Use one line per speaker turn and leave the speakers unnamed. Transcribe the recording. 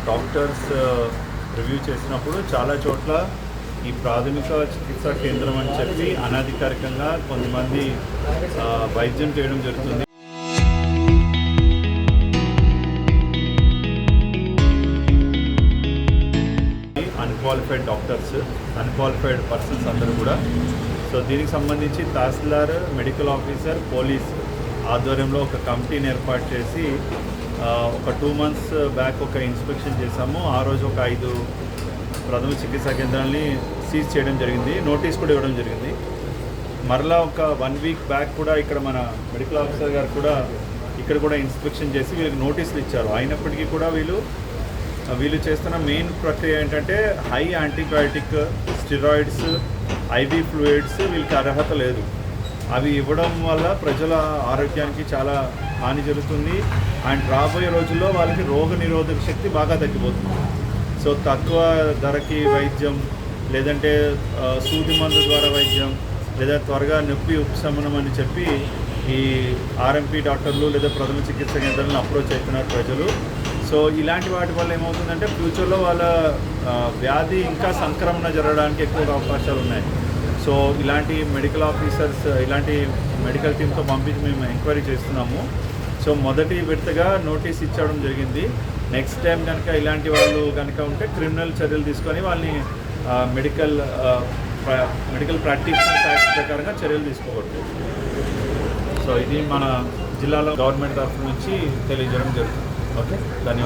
Doctors review చేసినప్పుడు చాలా చోట్ల ఈ ప్రాథమిక చికిత్సా కేంద్రం అని చెప్పి అనధికారికంగా కొంతమంది వైద్యం చేయడం జరుగుతుంది. అన్క్వాలిఫైడ్ డాక్టర్స్, అన్క్వాలిఫైడ్ పర్సన్స్ అందరూ కూడా. సో దీనికి సంబంధించి తహసీల్దార్, మెడికల్ ఆఫీసర్, పోలీస్ ఆధ్వర్యంలో ఒక కమిటీని ఏర్పాటు చేసి ఒక 2 months బ్యాక్ ఒక ఇన్స్పెక్షన్ చేశాము. ఆ రోజు ఒక 5 ప్రథమ చికిత్సా కేంద్రాలని సీజ్ చేయడం జరిగింది, నోటీస్ కూడా ఇవ్వడం జరిగింది. మరలా ఒక 1 week బ్యాక్ కూడా ఇక్కడ మన మెడికల్ ఆఫీసర్ గారు కూడా ఇక్కడ కూడా ఇన్స్పెక్షన్ చేసి వీళ్ళకి నోటీసులు ఇచ్చారు. అయినప్పటికీ కూడా వీళ్ళు చేస్తున్న మెయిన్ ప్రక్రియ ఏంటంటే high antibiotic, steroids, ivy fluids వీళ్ళకి అర్హత లేదు. అవి ఇవ్వడం వల్ల ప్రజల ఆరోగ్యానికి చాలా హాని జరుగుతుంది. అండ్ రాబోయే రోజుల్లో వాళ్ళకి రోగ నిరోధక శక్తి బాగా తగ్గిపోతుంది. సో తక్కువ ధరకి వైద్యం, లేదంటే సూది మందు ద్వారా వైద్యం, లేదా త్వరగా నొప్పి ఉపశమనం అని చెప్పి ఈ ఆర్ఎంపీ డాక్టర్లు లేదా ప్రథమ చికిత్స కేంద్రాలను అప్రోచ్ అవుతున్నారు ప్రజలు. సో ఇలాంటి వాటి వల్ల ఏమవుతుందంటే ఫ్యూచర్లో వాళ్ళ వ్యాధి ఇంకా సంక్రమణ జరగడానికి ఎక్కువ అవకాశాలు ఉన్నాయి. సో ఇలాంటి మెడికల్ ఆఫీసర్స్, ఇలాంటి మెడికల్ టీమ్తో పంపించి మేము ఎంక్వైరీ చేస్తున్నాము. సో మొదటి విడతగా నోటీస్ ఇచ్చడం జరిగింది. నెక్స్ట్ టైం కనుక ఇలాంటి వాళ్ళు కనుక ఉంటే క్రిమినల్ చర్యలు తీసుకొని వాళ్ళని మెడికల్ ప్రాక్టీషనర్స్ యాక్ట్ ప్రకారంగా చర్యలు తీసుకోకూడదు. సో ఇది మన జిల్లాలో గవర్నమెంట్ తరఫు నుంచి తెలియజేయడం జరుగుతుంది. ఓకే, ధన్యవాదాలు.